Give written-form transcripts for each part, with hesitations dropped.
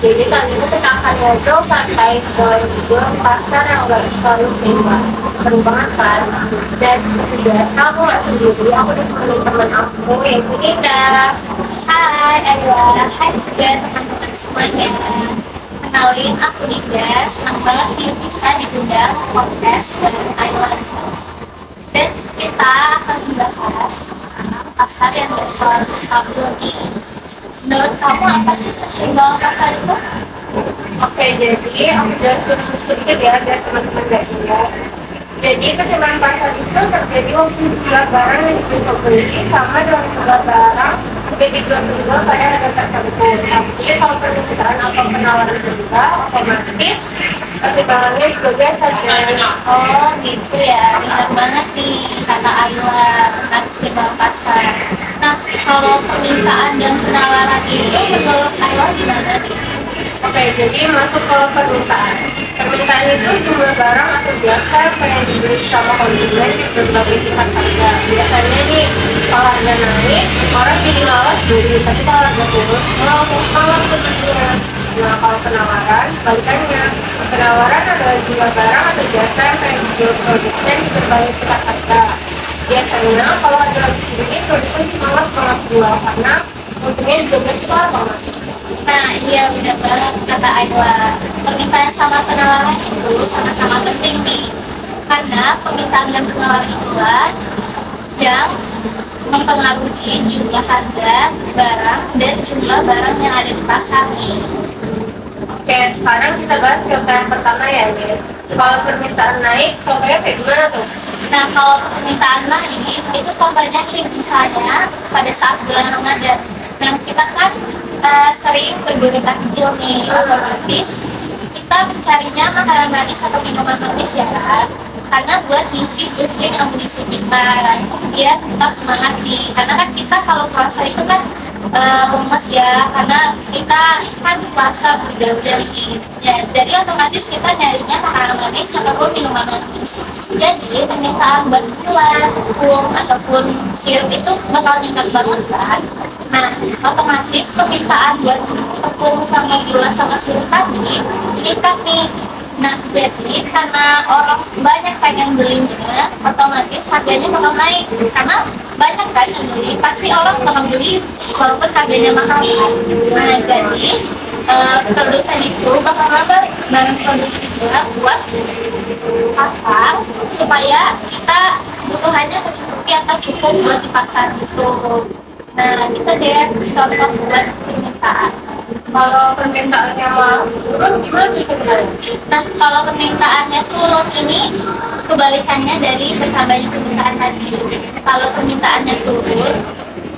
Jadi kali ini kita akan ngobrol santai ke pasar yang gak selalu sewa. Seru banget kan? Dan seperti biasa aku gak sendiri, aku ditemenin teman aku yaitu Indah. Hai Ayla, hai juga teman-teman semuanya. Kenalin aku Indah, senang banget nih bisa diundang podcast dari Ayla. Dan kita akan membahas tentang pasar yang gak selalu stabil nih. Menurut kamu apa sih keseimbangan pasar itu? Oke, jadi aku jelasin sedikit ya biar teman-teman gak lihat. Jadi keseimbangan pasar itu terjadi waktu jumlah barang yang dibeli sama dengan jumlah barang yang dijual pada harga tertentu. Jadi kalau permintaan atau penawaran juga otomatis keseimbangannya juga biasa. Oh gitu ya, benar banget nih kata Ayla tentang keseimbangan pasar. Nah, kalau permintaan dan penawaran itu menurut Ayla gimana nih? Oke, jadi masuk ke permintaan. Permintaan itu jumlah barang atau jasa yang dibeli sama konsumen di berbagai tingkat harga. Biasanya nih, kalau harga naik, orang jadi malas beli, tapi kalau harga turun, malah langsung semangat tuh belinya. Nah, kalau penawaran, balikannya. Penawaran adalah jumlah barang atau jasa yang dijual produsen di berbagai tingkat harga. Biasanya, kalau harga lagi tinggi, produsen semangat jual karena untungnya juga besar banget. Nah, iya benar banget kata Ayla. Permintaan sama penawaran itu sama-sama penting nih. Karena permintaan dan penawaran itulah yang mempengaruhi jumlah harga barang dan jumlah barang yang ada di pasar nih. Oke, sekarang kita bahas contoh yang pertama ya, guys. Kalau permintaan naik, contohnya kayak gimana tuh? Nah, kalau permintaan naik, itu contohnya nih misalnya pada saat bulan Ramadan. Nah, kita kan sering berburu takjil nih, otomatis kita mencarinya makanan manis atau minuman manis ya kan? Karena buat ngisi boosting amunisi kita, biar kita semangat nih. Karena kan kita kalau puasa itu kan lemes ya, karena kita kan puasa berjam-jam nih ya, jadi otomatis kita nyarinya makanan manis ataupun minuman manis. Jadi permintaan buat gula, tepung ataupun sirup itu bakal meningkat banget kan. Nah, otomatis permintaan buat tepung sama gula sama sirup tadi meningkat nih. Nah, jadi karena orang banyak pengen belinya, otomatis harganya bakal naik. Karena banyak kan yang beli, pasti orang bakal beli walaupun harganya mahal kan. Nah, jadi produsen itu bakal nambah barang produksinya buat pasar supaya kita kebutuhannya tercukupi atau cukup buat di pasar itu. Nah, itu deh contoh buat permintaan. Kalau permintaannya malah turun, gimana tuh sebenarnya? Nah, kalau permintaannya turun ini kebalikannya dari bertambahnya permintaan tadi. Kalau permintaannya turun,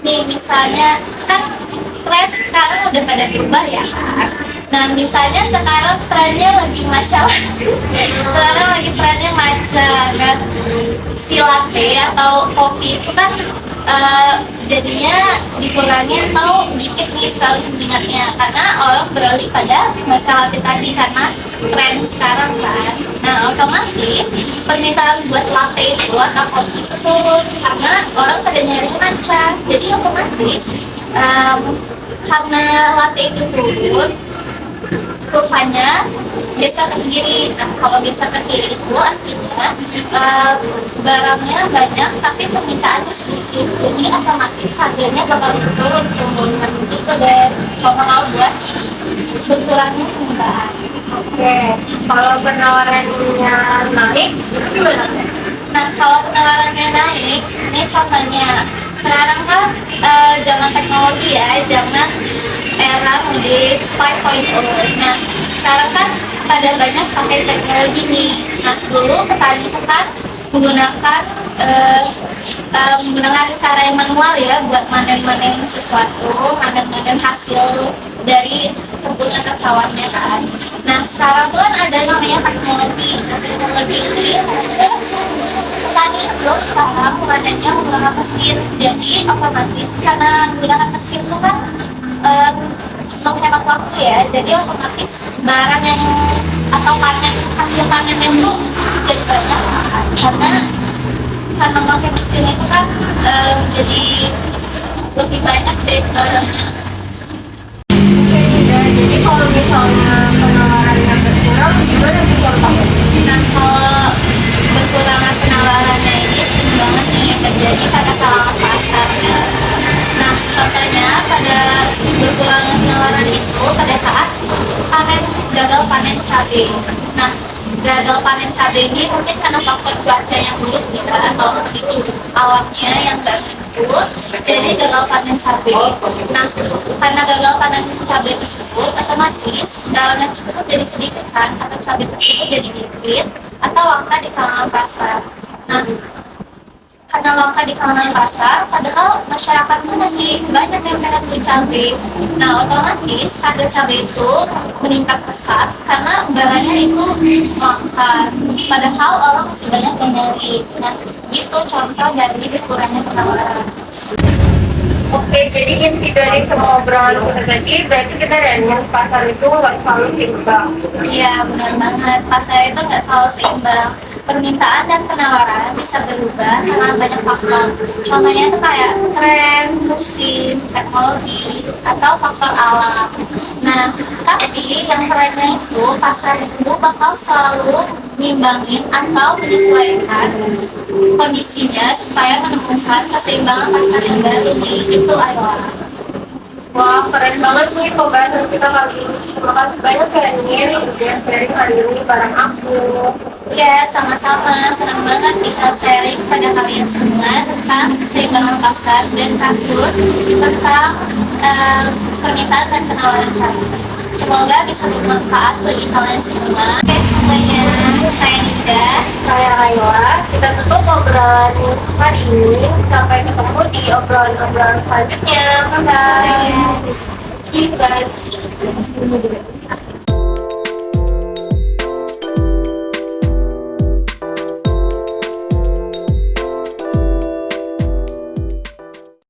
nih misalnya kan tren sekarang udah pada berubah ya kan. Nah, misalnya sekarang trennya lagi matcha. Sekarang lagi trennya matcha kan. Si latte atau kopi itu kan jadinya dikurangi atau dikit nih sekali peminatnya karena orang beralih pada matcha latte tadi karena tren sekarang kan. Nah, otomatis permintaan buat latte itu atau kopi itu turun karena orang pada nyari matcha. Jadi otomatis karena latte itu turun, kurvanya geser ke kiri. Nah, kalau geser ke kiri itu artinya barangnya banyak tapi permintaannya sedikit, jadi otomatis harganya bakal turun gitu deh kalau buat berkurangnya permintaan. Oke, kalau penawarannya naik, itu gimana? Nah, kalau penawarannya naik, ini contohnya sekarang kan zaman teknologi ya, zaman era mode 5.0. Nah, sekarang kan pada banyak pakai teknologi nih. Nah, dulu petani itu kan menggunakan cara yang manual ya buat manen sesuatu, manen hasil dari kebun atau sawahnya kan. Nah, sekarang tuh kan ada namanya teknologi. Nah, teknologi ini petani itu sekarang panennya menggunakan mesin. Jadi otomatis karena menggunakan mesin itu kan menghemat waktu ya, jadi otomatis barang yang atau hasil panennya itu jadi banyak karena memakai mesin itu kan jadi lebih banyak deh barangnya. Jadi kalau misalnya penawarannya berkurang, gimana sih contohnya? Nah, kalau berkurangan penawarannya ini sering banget nih terjadi pada kalangan pasar. Nah, contohnya pada berkurangan penawaran itu pada saat gagal panen cabai. Nah, gagal panen cabai ini mungkin karena faktor cuaca yang buruk gitu atau kondisi alamnya yang gak menentu, jadi gagal panen cabai. Nah, karena gagal panen cabai tersebut, otomatis dalamnya tersebut jadi sedikit kan, atau cabai tersebut jadi dikit atau langka di kalangan pasar. Nah, karena langka di kalangan pasar, padahal masyarakat tuh masih banyak yang pengen beli cabai. Nah, otomatis harga cabai itu meningkat pesat karena barangnya itu langka. Padahal orang masih banyak yang nyari. Nah, itu contoh dari berkurangnya penawaran. Oke, jadi inti dari semua obrolan kita tadi berarti kita lihat pasar itu nggak selalu seimbang. Iya, benar banget. Pasar itu nggak selalu seimbang. Permintaan dan penawaran bisa berubah karena banyak faktor. Contohnya itu kayak tren, musim, teknologi, atau faktor alam. Nah, tapi yang kerennya itu pasar itu bakal selalu nimbangin atau menyesuaikan kondisinya supaya menemukan keseimbangan pasar yang baru nih. Itu adalah. Wah, keren banget nih pembahasan kita kali ini. Terima kasih banyak ya Nin udah sharing hari ini bareng aku. Ya, sama-sama. Senang banget bisa sharing pada kalian semua tentang keseimbangan pasar dan kasus tentang permintaan dan penawaran kalian. Semoga bisa bermanfaat bagi kalian semua. Oke, semuanya. Saya Ninda. Saya Ayla, kita tutup obrolan hari ini. Sampai ketemu di obrolan-obrolan selanjutnya. Bye-bye. See you guys.